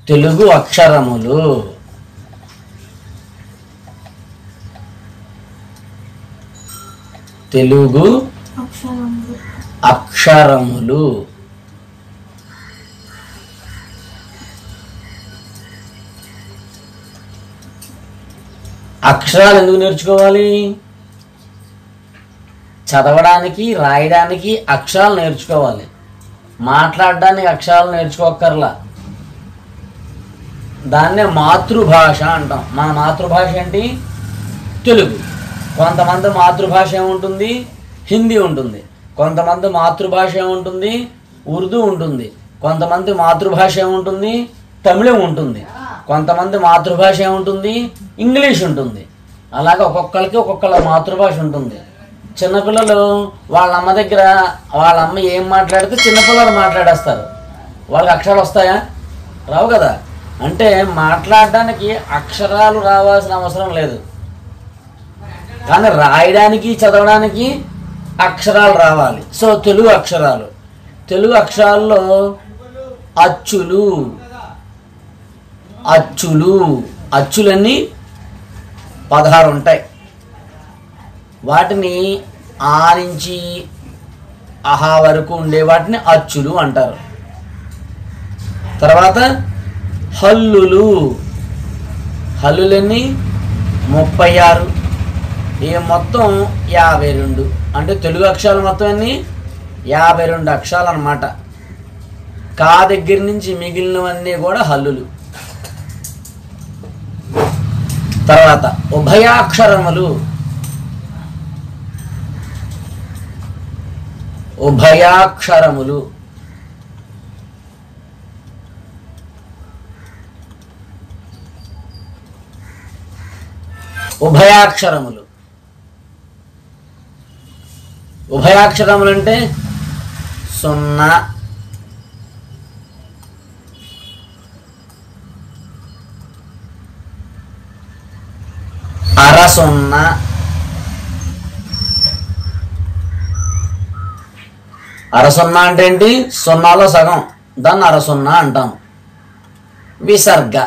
తెలుగు అక్షరములు. తెలుగు అక్షరములు. అక్షరాలు ఎందుకు నేర్చుకోవాలి? చదవడానికి రాయడానికి అక్షరాలు నేర్చుకోవాలి. మాట్లాడడానికి అక్షరాలు నేర్చుకోక్కర్లా. దాన్నే మాతృభాష అంటాం. మన మాతృభాష ఏంటి? తెలుగు. కొంతమంది మాతృభాష ఏముంటుంది? హిందీ ఉంటుంది. కొంతమంది మాతృభాష ఏముంటుంది? ఉర్దూ ఉంటుంది. కొంతమంది మాతృభాష ఏముంటుంది? తమిళం ఉంటుంది. కొంతమంది మాతృభాష ఏముంటుంది? ఇంగ్లీష్ ఉంటుంది. అలాగే ఒక్కొక్కరికి ఒక్కొక్కళ్ళ మాతృభాష ఉంటుంది. చిన్నపిల్లలు వాళ్ళ అమ్మ దగ్గర వాళ్ళ అమ్మ ఏం మాట్లాడితే చిన్నపిల్లలు మాట్లాడేస్తారు. వాళ్ళకి అక్షరాలు వస్తాయా? రావు కదా. అంటే మాట్లాడడానికి అక్షరాలు రావాల్సిన అవసరం లేదు, కానీ రాయడానికి చదవడానికి అక్షరాలు రావాలి. సో తెలుగు అక్షరాలు. తెలుగు అక్షరాల్లో అచ్చులు. అచ్చులు అచ్చులన్నీ 16 ఉంటాయి. వాటిని ఆ నుంచి అహా వరకు ఉండే వాటిని అచ్చులు అంటారు. తర్వాత హల్లులు. హల్లులన్నీ 36. ఈ మొత్తం 52. అంటే తెలుగు అక్షరాలు మొత్తం అన్నీ 52 అక్షరాలు అన్నమాట. కా దగ్గర నుంచి మిగిలినవన్నీ కూడా హల్లులు. తర్వాత ఉభయాక్షరములు. ఉభయాక్షరములు. ఉభయాక్షరములు. ఉభయాక్షరములు అంటే 0, అర 0, అర 0 అంటే ఏంటి? 0లో సగం, దాన్ని అర 0 అంటాం. విసర్గ.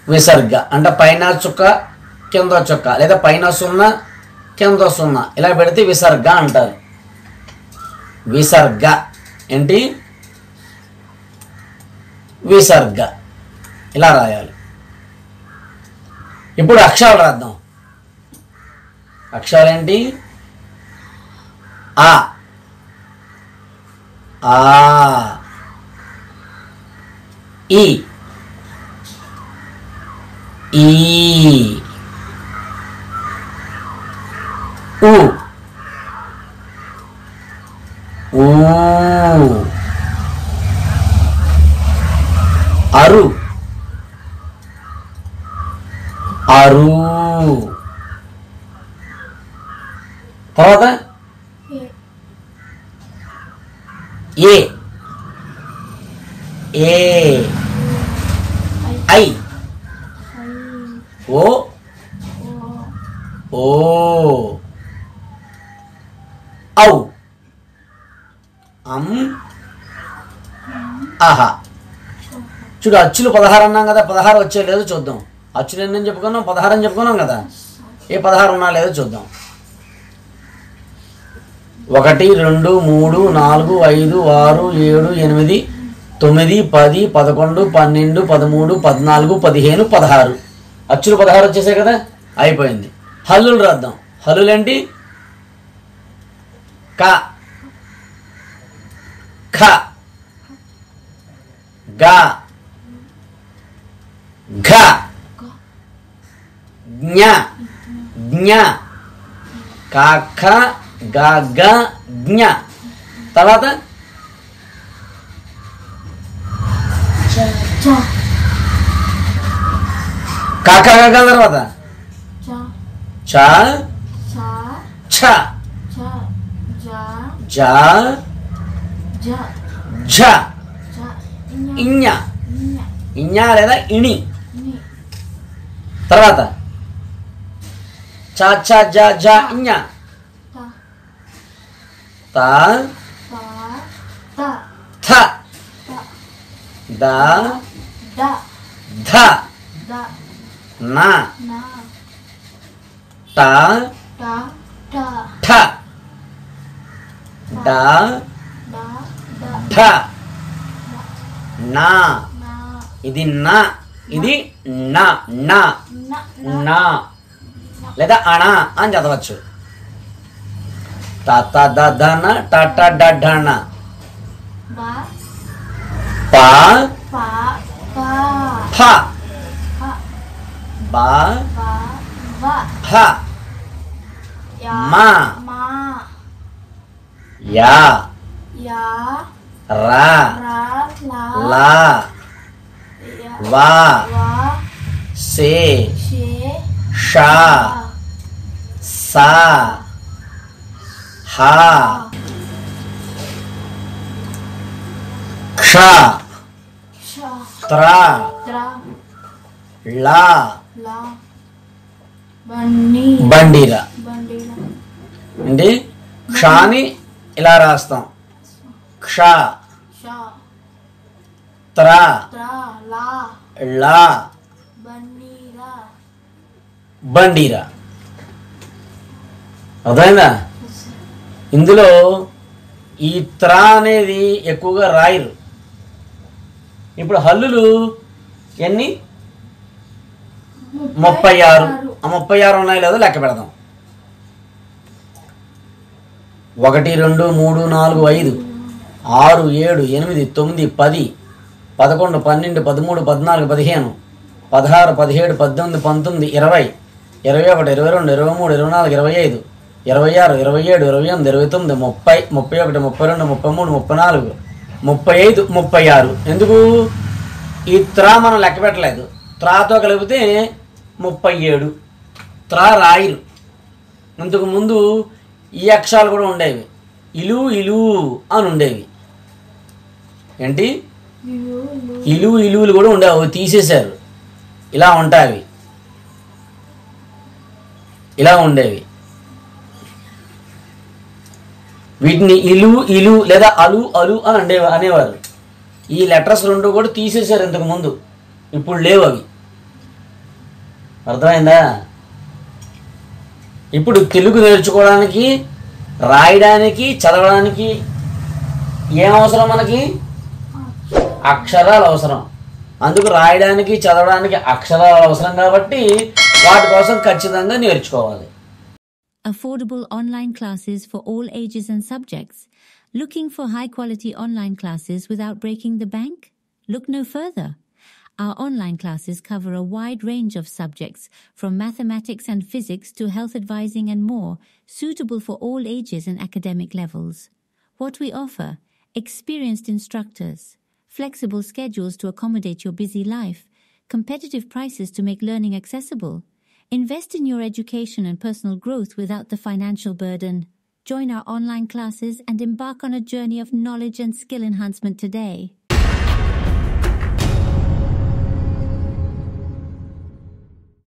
విసర్గ అంటే పైన చుక్క కింద చుక్క, లేదా పైన 0 కింద 0 ఇలా పెడితే విసర్గ అంటారు. విసర్గ ఏంటి? విసర్గ ఇలా రాయాలి. ఇప్పుడు అక్షరాలు రాద్దాం. అక్షరాలు ఏంటి? ఆ, ఆ, ఈ, ఈ, ఊ, ఊ, అరు, అరు. తర్వాత ఏ, ఏ, ఐ, ఓ, ఓ, ఔ, అం, ఆహా. చూడు అచ్చులు 16 అన్నాం కదా, 16 వచ్చే లేదో చూద్దాం. అచ్చులు ఎన్ని చెప్పుకున్నాం? 16 అని చెప్పుకున్నాం కదా. ఏ 16 ఉన్నా లేదో చూద్దాం. 1 2 3 4 5 6 7 8 9 10 11 12 13 14 15 16 అచ్చులు 16 వచ్చేసాయి కదా. అయిపోయింది. హల్లులు రాద్దాం. హల్లులు ఏంటి? క, ఖ, గ, ఘ, జ్ఞ, జ్ఞ, క, ఖ, గ, గ, జ్ఞ. తర్వాత కాక తర్వాత చ, ఛ, జ, ఝ, ఇඤ, ఇඤ లేదా ఇణి. తర్వాత చ, ఛ, జ, ఝ, ఇඤ. త, థ, ద ద ధ ద న నా ట ట ట ఠ డ ద ద ఢ నా నా ఇది న ఇది న న న నా లేదా అణ అని చదవచ్చు త త ద ధ న ట ట డ ఢ న బ ప ప ప ఫ ప బ బ వ ఫ యా మా మా యా యా రా రా లా లా యా వా వా సే షే షా సా హా క్ష క్ష త్ర త్ర లా లా బన్నీ బండిరా బండిల అంటే క్షాని ఇలా రాస్తాం క్ష ష త్ర త్ర లా లా బన్నీల బండిరా అర్థమైందా ఇందులో ఈ త్ర అనేది ఎక్కువగా రాయరు ఇప్పుడు హల్లులు ఎన్ని 36 ఆ 36 ఉన్నాయి లేదో లెక్క పెడదాం 1 2 3 4 5 6 7 8 9 10 11 12 13 14 15 16 17 18 19 20 21 22 23 24 25 26 27 28 29 30 31 32 33 34 35 36 ఎందుకు ఈ త్రా మనం లెక్క పెట్టలేదు త్రాతో కలిపితే 37 త్రా రాయిరు ఇంతకు ముందు ఈ అక్షరాలు కూడా ఉండేవి ఇలు ఇలు అని ఉండేవి ఏంటి ఇలువులు కూడా ఉండేవి అవి తీసేశారు ఇలా ఉంటాయి ఇలా ఉండేవి వీటిని ఇలు లేదా అలు అలు అని అనేవారు ఈ లెటర్స్ రెండు కూడా తీసేశారు ఇంతకు ముందు ఇప్పుడు లేవు అవి అర్థమైందా ఇప్పుడు తెలుగు నేర్చుకోవడానికి రాయడానికి చదవడానికి ఏం అవసరం మనకి అక్షరాలు అవసరం అందుకు రాయడానికి చదవడానికి అక్షరాలు అవసరం కాబట్టి వాటి కోసం ఖచ్చితంగా నేర్చుకోవాలి Affordable online classes for all ages and subjects. Looking for high-quality online classes without breaking the bank? Look no further. Our online classes cover a wide range of subjects, from mathematics and physics to health advising and more, suitable for all ages and academic levels. What we offer: experienced instructors, flexible schedules to accommodate your busy life, competitive prices to make learning accessible. Invest in your education and personal growth without the financial burden. Join our online classes and embark on a journey of knowledge and skill enhancement today.